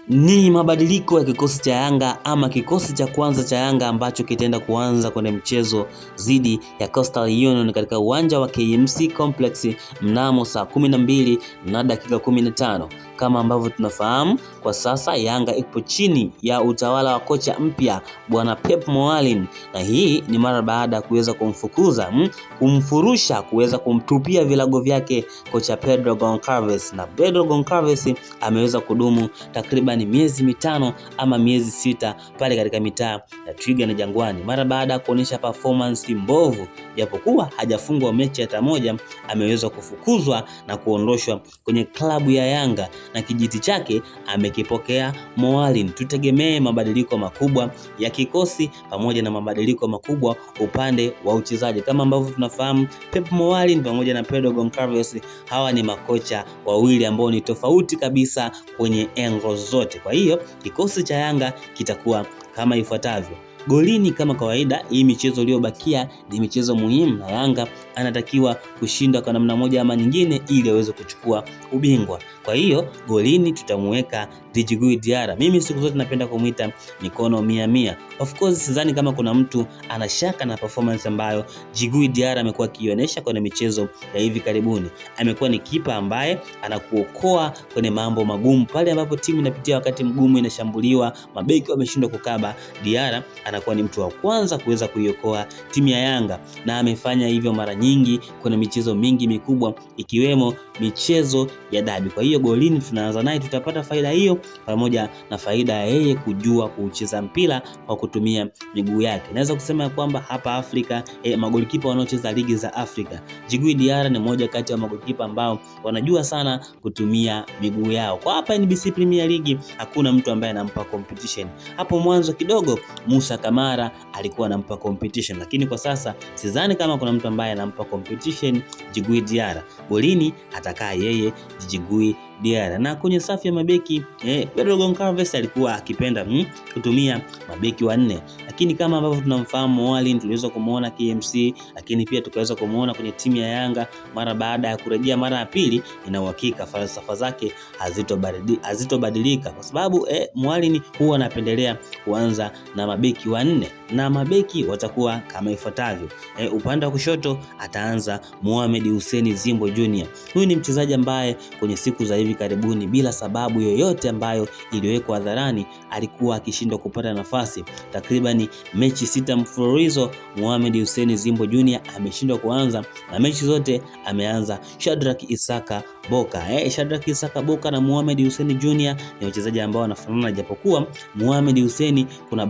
Ni mabadiliko ya kikosi cha Yanga ama kikosi cha kwanza cha Yanga ambacho kitaenda kuanza kwenye mchezo dhidi ya Coastal Union katika uwanja wa KMC Complex mnamo saa 12 na dakika 15. Kama ambavyo tunafahamu kwa sasa Yanga ipo chini ya utawala wa kocha mpya bwana Pep Moalin, na hii ni mara baada ya kuweza kumfurusha kuweza kumtupia vilago vyake kocha Pedro Goncalves, na Pedro Goncalves ameweza kudumu takriban miezi mitano ama miezi sita pale katika mitaa ya Twiga na Jangwani mara baada ya kuonyesha performance mbovu. Japokuwa hajafungwa mechi hata moja, ameweza kufukuzwa na kuondoshwa kwenye klabu ya Yanga na kijiti chake amekipokea Moalin. Tutegemee mabadiliko makubwa ya kikosi pamoja na mabadiliko makubwa upande wa uchezaji. Kama ambavyo tunafahamu, Pep Moalin pamoja na Pedro Goncalves hawa ni makocha wawili ambao ni tofauti kabisa kwenye engo zote. Kwa hiyo kikosi cha Yanga kitakuwa kama ifuatavyo. Golini kama kawaida, hii michezo iliyobakia ni michezo muhimu na Yanga anatakiwa kushinda kwa namna moja ama nyingine ili aweze kuchukua ubingwa. Kwa hiyo golini tutamuweka Djigui Diarra. Mimi siku zote napenda kumuita mikono 100. Of course sidhani kama kuna mtu anashaka na performance ambayo Djigui Diarra amekuwa akionyesha kwenye michezo ya hivi karibuni. Amekuwa ni kipa ambaye anakuokoa kwenye mambo magumu pale ambapo timu inapitia wakati mgumu, inashambuliwa, mabeki wameshindwa kukaba. Diarra anakuwa ni mtu wa kwanza kuweza kuiokoa timu ya Yanga, na amefanya hivyo mara nyingi kwenye michezo mingi mikubwa ikiwemo michezo ya dabi. Kwa hiyo golini tunaanza naye, tutapata faida hiyo pamoja na faida ya yeye kujua kucheza mpira kwa kutumia miguu yake. Naweza kusema kwamba hapa Afrika magolikipa wanaocheza ligi za Afrika, Djigui Diarra ni moja kati ya magolikipa ambao wanajua sana kutumia miguu yao. Kwa hapa NBC Premier League hakuna mtu ambaye anampa competition. Hapo mwanzo kidogo Musa Kamara alikuwa anampa competition, lakini kwa sasa sidhani kama kuna mtu ambaye anampa competition Djigui Diarra. Golini atakaa yeye Djigui Diarra, na kwenye safu ya mabeki Pedro Goncalves alikuwa akipenda kutumia mabeki wanne, lakini kama ambavyo tunamfahamu Moalin, tuliweza kumuona KMC, lakini pia tukaweza kumuona kwenye timu ya Yanga mara baada ya kurejea mara ya pili. Ina uhakika falsafa zake hazitobadilika kwa sababu Moalin huwa anapendelea kuanza na mabeki wanne, na mabeki watakuwa kama ifuatavyo. Upande wa kushoto ataanza Mohamed Hussein Zimbo Junior. Huyu ni mchezaji ambaye kwenye siku za hivi karibuni bila sababu yoyote ambayo iliwekwa hadharani alikuwa akishindwa kupata nafasi. Takribani mechi 6 mfululizo Mohamed Hussein Zimbo Junior ameshindwa kuanza, na mechi zote ameanza Shadrack Isaka Boka. Shadrack Isaka Boka na Mohamed Hussein Junior ni wachezaji ambao wanafanana, japokuwa Mohamed Hussein kuna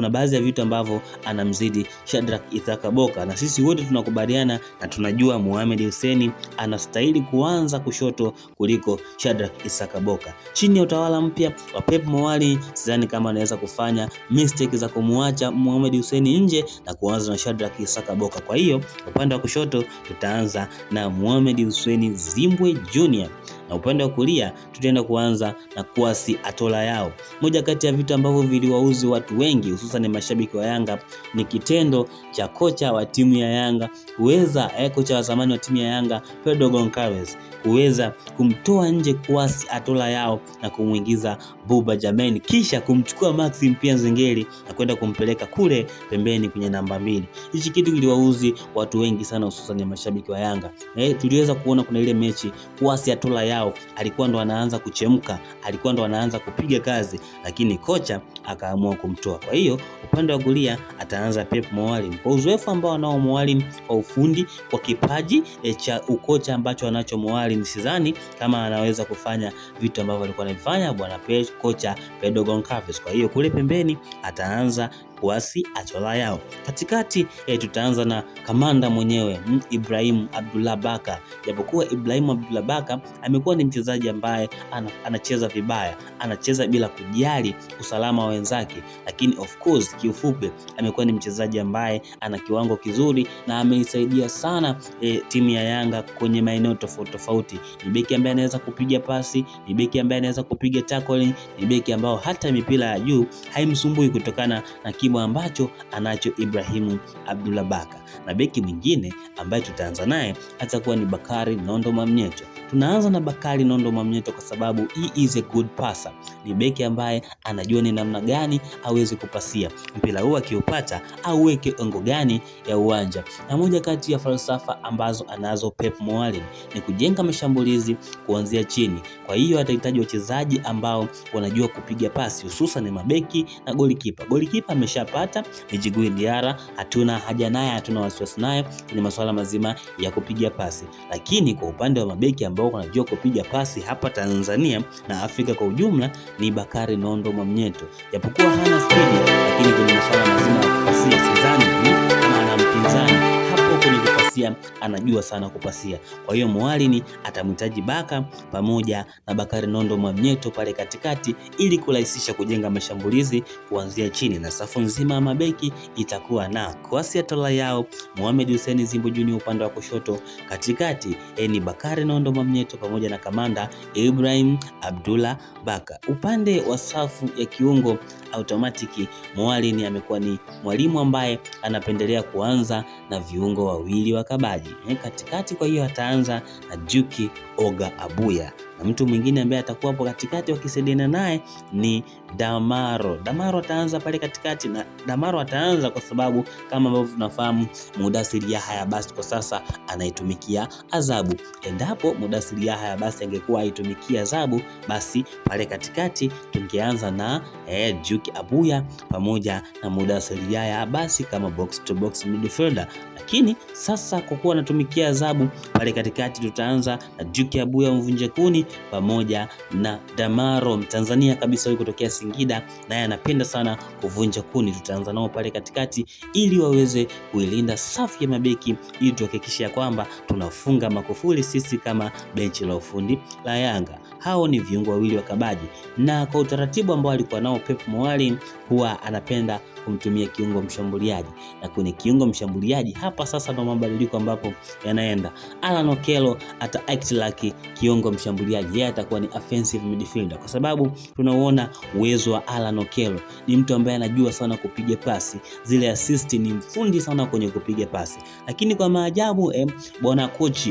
baadhi ya vitu ambavyo anamzidi Shadrack Isaka Boka, na sisi wote tunakubaliana na tunajua Mohamed Hussein anastahili kuanza kushoto kuliko Shadrack Isaka Boka. Chini ya utawala mpya wa Pep Moalin, sidhani kama anaweza kufanya mistake za kumuacha Mohamed Hussein nje na kuanza na Shadrack Isaka Boka. Kwa hiyo upande wa kushoto tutaanza na Mohamed Hussein Zimbwe Junior, na upande wa kulia tutaenda kuanza na Kwasi Atola Yao. Moja kati ya vitu ambavyo viliwauzi watu wengi hususan mashabiki wa Yanga ni kitendo cha kocha wa timu ya Yanga kocha wa zamani wa timu ya Yanga Pedro Goncalves kuweza kumtoa nje Kwasi Atola Yao na kumuingiza Buba Jameni, kisha kumchukua Maxim Pia Nzengeli na kwenda kumpeleka kule pembeni kwenye namba 2. Hichi kitu kiliwauzi watu wengi sana hususan mashabiki wa Yanga. Tuliweza kuona kuna ile mechi Kwasi Atola Yao alikuwa ndo anaanza kuchemka, alikuwa ndo anaanza kupiga kazi, lakini kocha akaamua kumtoa. Kwa hiyo upande wa kulia ataanza Pep Moalin kwa uzoefu ambao anao Moalin, kwa ufundi, kwa kipaji cha ukocha ambacho anacho Moalin. Sidhani kama anaweza kufanya vitu ambavyo alikuwa anafanya bwana kocha Pedro Goncalves. Kwa hiyo kule pembeni ataanza Kwasi Atola Yao. Katikati tutaanza na kamanda mwenyewe Ibrahim Abdullah Baka. Japokuwa Ibrahim Abdullah Baka amekuwa ni mchezaji ambaye anacheza vibaya, anacheza bila kujali usalama wa wenzake, lakini of course kiufupi amekuwa ni mchezaji ambaye ana kiwango kizuri na ameisaidia sana timu ya Yanga kwenye maeneo tofauti tofauti. Ni beki ambaye anaweza kupiga pasi, ni beki ambaye anaweza kupiga tackling, ni beki ambao hata mipira ya juu haimsumbui kutokana na kimo ambacho anacho Ibrahim Abdullah Baka. Na beki mwingine ambaye tutaanza naye atakuwa ni Bakari Nondo Mwamnyeto. Tunaanza na Bakari Nondo Mwamnyeto kwa sababu he is a good passer. Ni beki ambaye anajua ni namna gani aweze kupasia mpira huu, akiupata auweke engo gani ya uwanja. Na moja kati ya falsafa ambazo anazo Pep Mwalimu ni kujenga mashambulizi kuanzia chini. Kwa hiyo atahitaji wachezaji ambao wanajua kupiga pasi, hususan mabeki na golikipa. Golikipa ameshapata ni Djigui Diarra, hatuna haja naye, hatuna wasiwasi naye ni masuala mazima ya kupiga pasi. Lakini kwa upande wa mabeki ambao wanajua kupiga pasi hapa Tanzania na Afrika kwa ujumla ni Bakari Nondo Mwamnyeto. Japokuwa hana spidi, lakini kwenye masuala mazima ya kupasia sidhani kama ana mpinzani hapo kwenye kupasia, anajua sana kupasia. Kwa hiyo Mwalimu atamhitaji Baka pamoja na Bakari Nondo Mwamnyeto pale katikati ili kurahisisha kujenga mashambulizi kuanzia chini, na safu nzima ya mabeki itakuwa na Kwasi Tolayao, Mohamed Hussein Zimbo Junior upande wa kushoto, katikati ni Bakari Nondo Mwamnyeto pamoja na kamanda Ibrahim Abdullah Baka. Upande wa safu ya kiungo automatiki, Mwalimu amekuwa ni mwalimu ambaye anapendelea kuanza na viungo wawili wakabaji katikati. Kwa hiyo ataanza na Juki Oga Abuya, na mtu mwingine ambaye atakuwa hapo katikati wakisaidiana naye ni Damaro. Damaro ataanza pale katikati, na Damaro ataanza kwa sababu kama ambavyo tunafahamu Mudathir Yahya basi kwa sasa anaitumikia adhabu. Endapo Mudathir Yahya basi angekuwa aitumikia adhabu, basi pale katikati tungeanza na Juki Abuya pamoja na Mudathir Yahya basi kama box to box midfielder. Lakini sasa kwa kuwa anatumikia adhabu pale katikati, tutaanza na Juki Abuya mvunje kuni pamoja na Damaro, Mtanzania kabisa huyu kutokea Singida, naye anapenda sana kuvunja kuni. Tutaanza nao pale katikati ili waweze kuilinda safu ya mabeki, ili tuhakikishe kwamba tunafunga makufuli sisi kama benchi la ufundi la Yanga. Hao ni viungo wawili wakabaji, na kwa utaratibu ambao alikuwa nao Pep Mwalimu huwa anapenda kumtumia kiungo mshambuliaji, na kwenye kiungo mshambuliaji hapa sasa ndo mabadiliko ambapo yanaenda. Alan Okello ata act like kiungo mshambuliaji, yeye atakuwa ni offensive midfielder kwa sababu tunaona uwezo wa Alan Okello. Ni mtu ambaye anajua sana kupiga pasi, zile assist ni mfundi sana kwenye kupiga pasi. Lakini kwa maajabu bwana coach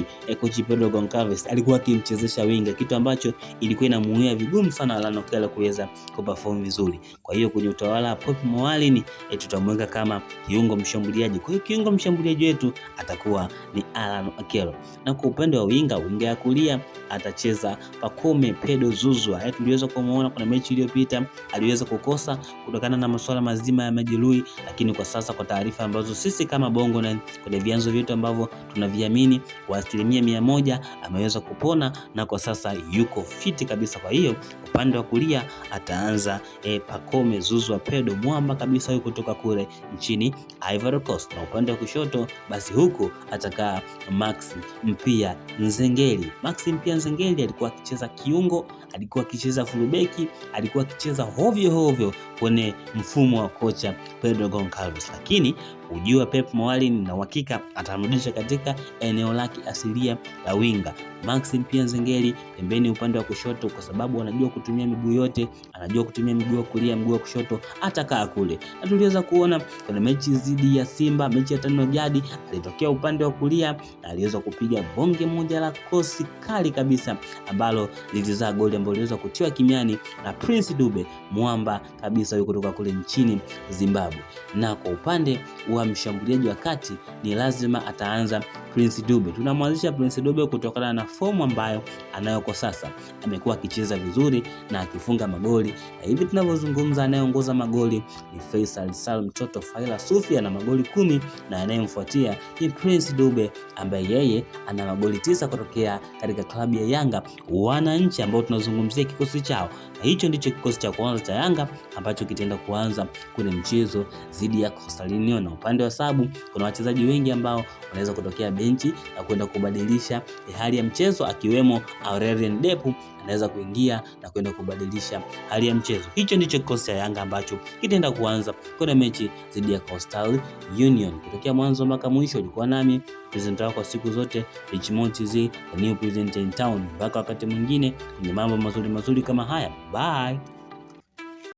Pedro Goncalves alikuwa akimchezesha winga, kitu ambacho ilikuwa inamuia vigumu sana Alan Okello kuweza kuperform vizuri. Kwa hiyo kwenye utawala wa Pep Mwalimu tutamweka kama kiungo mshambuliaji. Kwa hiyo kiungo mshambuliaji wetu atakuwa ni Alan Okello, na kwa upande wa winga ya kulia atacheza Pacome Pedro Zouzoua. Tuliweza kumuona kuna mechi iliyopita aliweza kukosa kutokana na masuala mazima ya majeruhi, lakini kwa sasa kwa taarifa ambazo sisi kama Bongo na kwenye vyanzo vyetu ambavyo tunaviamini kwa 100% ameweza kupona na kwa sasa yuko fiti kabisa. Kwa hiyo upande wa kulia ataanza Pacome Zouzoua Pedro, mwamba kabisa yuko kutoka kule nchini Ivory Coast, na upande wa kushoto basi huko atakaa Maxi Mpia Nzengeli. Maxi Mpia Nzengeli alikuwa akicheza kiungo, alikuwa akicheza fullback, alikuwa akicheza hovyo kwenye mfumo wa kocha Pedro Goncalves, lakini ujua Pep Mwalimu na uhakika atamrudisha katika eneo lake asilia la winga. Maxi Mpia Nzengeli pembeni upande wa kushoto, kwa sababu anajua kutumia miguu yote, anajua kutumia miguu ya kulia, miguu ya kushoto, atakaa kule. Na tuliweza kuona kuna mechi dhidi ya Simba, mechi ya tano jadi, alitokea upande wa kulia na aliweza kupiga bonge moja la kosi kali kabisa ambalo lilizaa goli ambalo liweza kutiwa kimiani na Prince Dube, mwamba kabisa yuko kutoka kule nchini Zimbabwe. Na kwa upande wa mshambuliaji wa kati ni lazima ataanza Prince Dube. Tunamwanzisha Prince Dube kutokana na fomu ambayo anayo kwa sasa. Amekuwa akicheza vizuri na akifunga magoli, na hivi tunavyozungumza anayeongoza magoli ni Faisal Salum Toto Faila Sufia na magoli 10, na anayemfuatia ni Prince Dube ambaye yeye ana magoli 9 kutokea katika klabu ya Yanga Wananchi, ambao tunazungumzia kikosi chao. Na hicho ndicho kikosi cha kwanza cha Yanga ambacho kitaenda kuanza kwenye mchezo dhidi ya Coastal Union. Na upande wa sabu kuna wachezaji wengi ambao wanaweza kutokea benchi na kwenda kubadilisha hali ya mchezo, akiwemo Aurelien Depu anaweza kuingia na kwenda kubadilisha hali ya mchezo. Hicho ndicho kikosi cha Yanga ambacho kitaenda kuanza kwenye mechi dhidi ya Coastal Union. Kutokea mwanzo mpaka mwisho ulikuwa nami presenter wako siku zote Richmond TZ, new presenter in town. Mpaka wakati mwingine kwenye mambo mazuri kama haya. Bye.